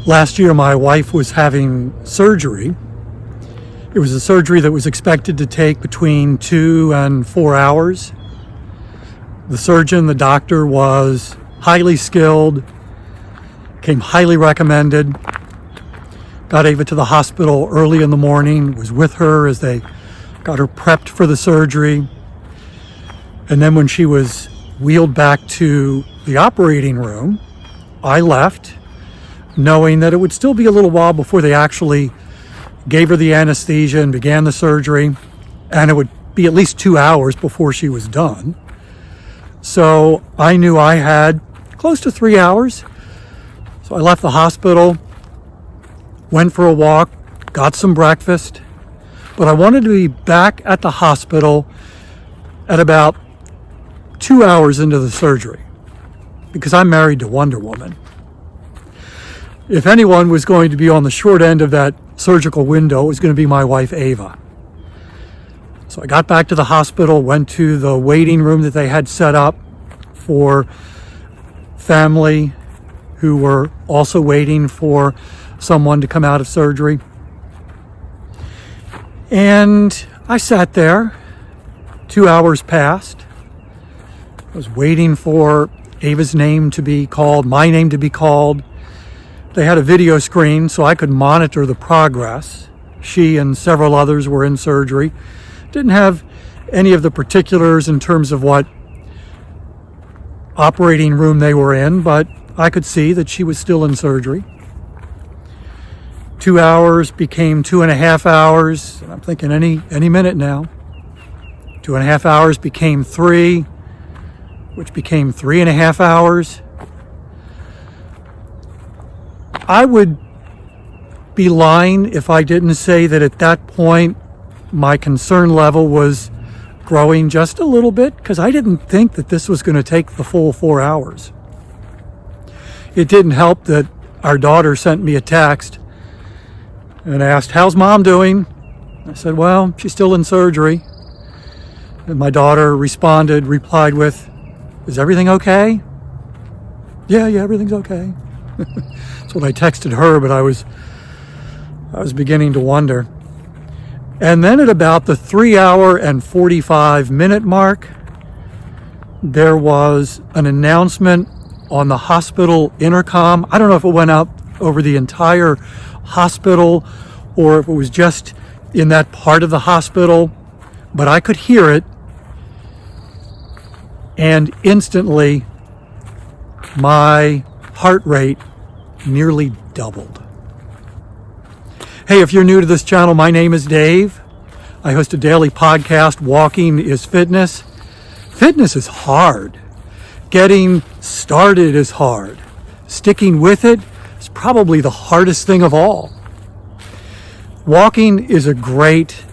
Last year, my wife was having surgery. It was a surgery that was expected to take between 2 and 4 hours. The surgeon, the doctor, was highly skilled, came highly recommended, got Ava to the hospital early in the morning, was with her as they got her prepped for the surgery. And then when she was wheeled back to the operating room, I left, knowing that it would still be a little while before they actually gave her the anesthesia and began the surgery, and it would be at least 2 hours before she was done. So I knew I had close to 3 hours. So I left the hospital, went for a walk, got some breakfast, but I wanted to be back at the hospital at about 2 hours into the surgery, because I'm married to Wonder Woman. If anyone was going to be on the short end of that surgical window, it was going to be my wife, Ava. So I got back to the hospital, went to the waiting room that they had set up for family who were also waiting for someone to come out of surgery. And I sat there. 2 hours passed. I was waiting for Ava's name to be called, my name to be called. They had a video screen so I could monitor the progress. She and several others were in surgery. Didn't have any of the particulars in terms of what operating room they were in, but I could see that she was still in surgery. 2 hours became 2.5 hours. I'm thinking any minute now. 2.5 hours became 3, which became 3.5 hours. I would be lying if I didn't say that at that point my concern level was growing just a little bit, because I didn't think that this was going to take the full 4 hours. It didn't help that our daughter sent me a text and asked, "How's mom doing?" I said, "Well, she's still in surgery." And my daughter replied with, "Is everything okay?" Yeah, everything's okay. That's what I texted her, but I was beginning to wonder. And then at about the 3 hour and 45 minute mark, there was an announcement on the hospital intercom. I don't know if it went out over the entire hospital or if it was just in that part of the hospital, but I could hear it, and instantly my heart rate nearly doubled. Hey, if you're new to this channel, my name is Dave. I host a daily podcast, Walking is Fitness. Fitness is hard. Getting started is hard. Sticking with it is probably the hardest thing of all. Walking is a great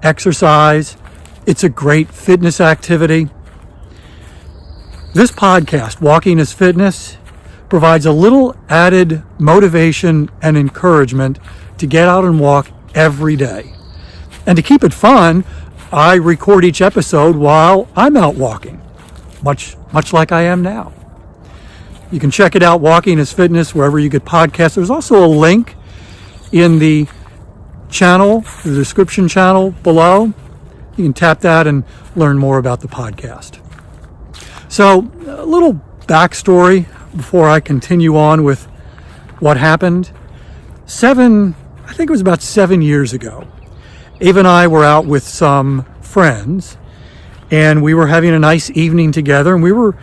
exercise. It's a great fitness activity. This podcast, Walking is Fitness, provides a little added motivation and encouragement to get out and walk every day. And to keep it fun, I record each episode while I'm out walking, much like I am now. You can check it out, Walking is Fitness, wherever you get podcasts. There's also a link in the channel, the description channel below. You can tap that and learn more about the podcast. So, a little backstory before I continue on with what happened. I think it was about 7 years ago, Ava and I were out with some friends, and we were having a nice evening together, and we were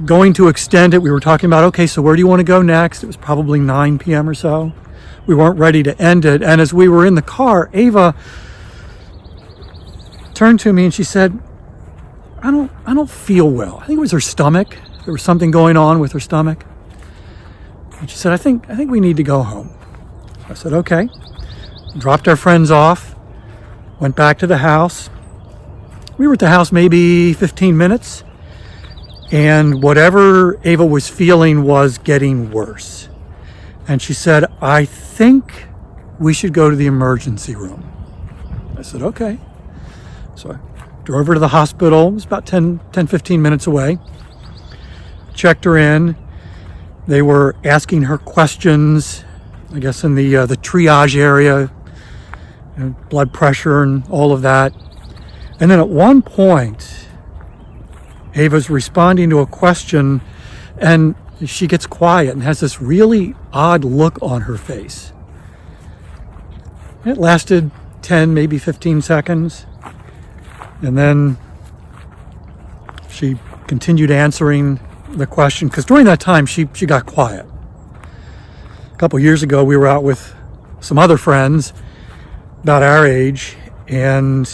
going to extend it. We were talking about, okay, so where do you want to go next? It was probably 9 p.m. or so. We weren't ready to end it, and as we were in the car, Ava turned to me and she said, I don't feel well. I think it was her stomach. There was something going on with her stomach. And she said, I think we need to go home. I said, okay. Dropped our friends off, went back to the house. We were at the house maybe 15 minutes, and whatever Ava was feeling was getting worse. And she said, I think we should go to the emergency room. I said, okay. So I drove her to the hospital. It was about 10, 15 minutes away. Checked her in. They were asking her questions, I guess in the triage area, blood pressure and all of that. And then at one point, Ava's responding to a question and she gets quiet and has this really odd look on her face. It lasted 10, maybe 15 seconds. And then she continued answering the question, because during that time she got quiet. A couple years ago, we were out with some other friends about our age, and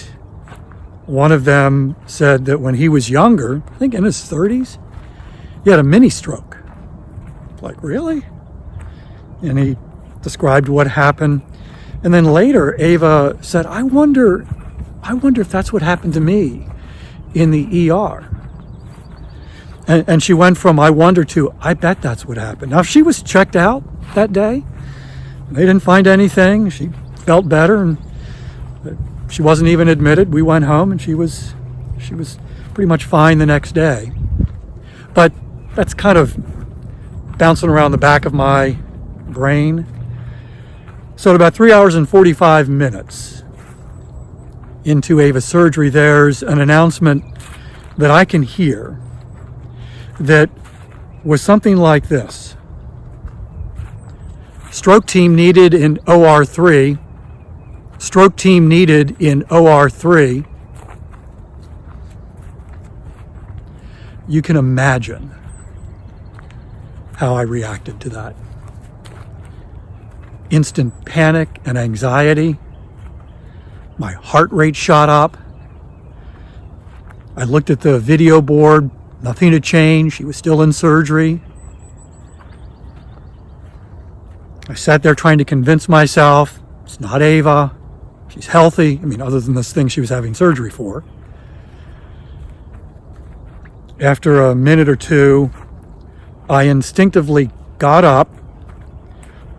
one of them said that when he was younger, I think in his 30s, he had a mini stroke. Like, really? And he described what happened. And then later, Ava said, I wonder if that's what happened to me in the ER. And she went from, I wonder, to, I bet that's what happened. Now, if she was checked out that day, they didn't find anything, she felt better, and she wasn't even admitted. We went home, and she was pretty much fine the next day. But that's kind of bouncing around the back of my brain. So at about 3 hours and 45 minutes into Ava's surgery, there's an announcement that I can hear that was something like this. Stroke team needed in OR3. Stroke team needed in OR3. You can imagine how I reacted to that. Instant panic and anxiety. My heart rate shot up. I looked at the video board. Nothing had changed. She was still in surgery. I sat there trying to convince myself it's not Ava. She's healthy. I mean, other than this thing she was having surgery for. After a minute or two, I instinctively got up,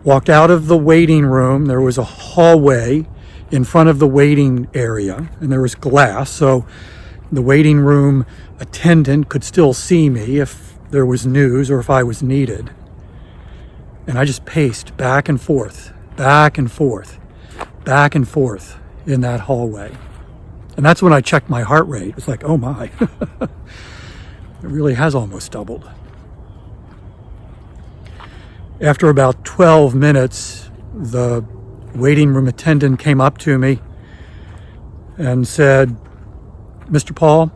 walked out of the waiting room. There was a hallway in front of the waiting area, and there was glass, so the waiting room attendant could still see me if there was news or if I was needed. And I just paced back and forth, back and forth, back and forth in that hallway. And that's when I checked my heart rate. It was like, oh my, it really has almost doubled. After about 12 minutes, the waiting room attendant came up to me and said, Mr. Paul,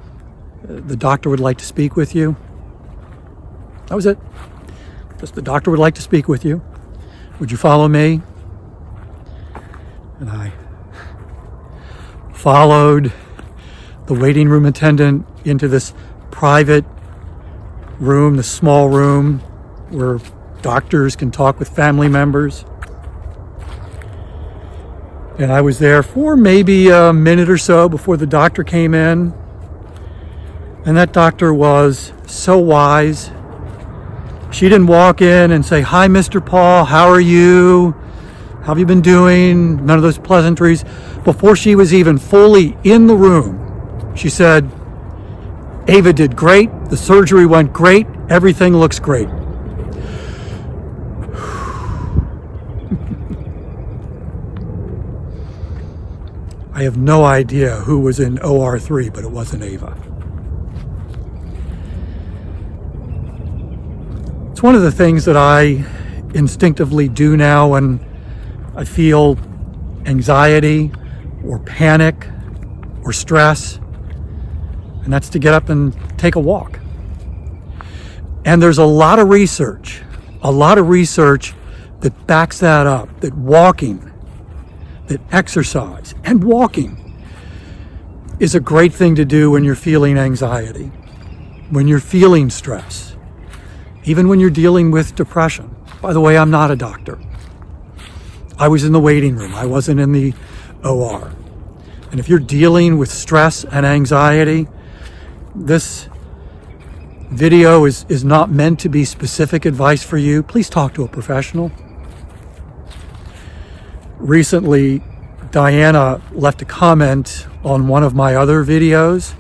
the doctor would like to speak with you. That was it. Just the doctor would like to speak with you. Would you follow me? And I followed the waiting room attendant into this private room, this small room where doctors can talk with family members. And I was there for maybe a minute or so before the doctor came in. And that doctor was so wise. She didn't walk in and say, hi, Mr. Paul, how are you? How have you been doing? None of those pleasantries. Before she was even fully in the room, she said, Ava did great. The surgery went great. Everything looks great. I have no idea who was in OR3, but it wasn't Ava. It's one of the things that I instinctively do now when I feel anxiety or panic or stress, and that's to get up and take a walk. And there's a lot of research that backs that up, that walking, that exercise and walking is a great thing to do when you're feeling anxiety, when you're feeling stress, even when you're dealing with depression. By the way, I'm not a doctor. I was in the waiting room. I wasn't in the OR. And if you're dealing with stress and anxiety, this video is not meant to be specific advice for you. Please talk to a professional. Recently, Diana left a comment on one of my other videos.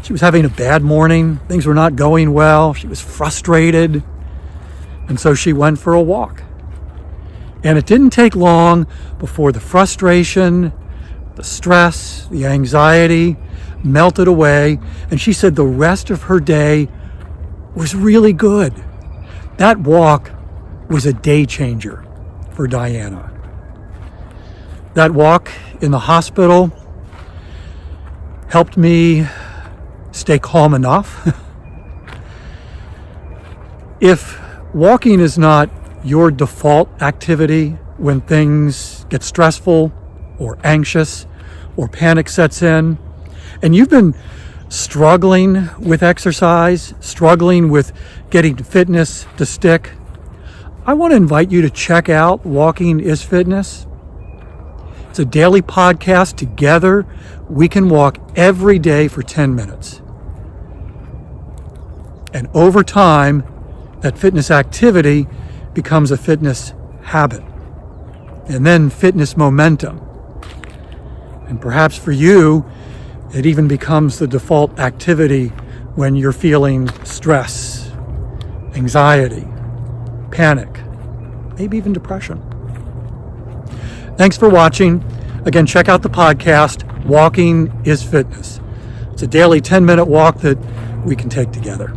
She was having a bad morning. Things were not going well. She was frustrated. And so she went for a walk. And it didn't take long before the frustration, the stress, the anxiety melted away. And she said the rest of her day was really good. That walk was a day changer for Diana. That walk in the hospital helped me stay calm enough. If walking is not your default activity when things get stressful or anxious or panic sets in, and you've been struggling with exercise, struggling with getting fitness to stick, I want to invite you to check out Walking is Fitness. It's a daily podcast. Together, we can walk every day for 10 minutes. And over time, that fitness activity becomes a fitness habit. And then fitness momentum. And perhaps for you, it even becomes the default activity when you're feeling stress, anxiety, panic, maybe even depression. Thanks for watching. Again, check out the podcast, Walking is Fitness. It's a daily 10-minute walk that we can take together.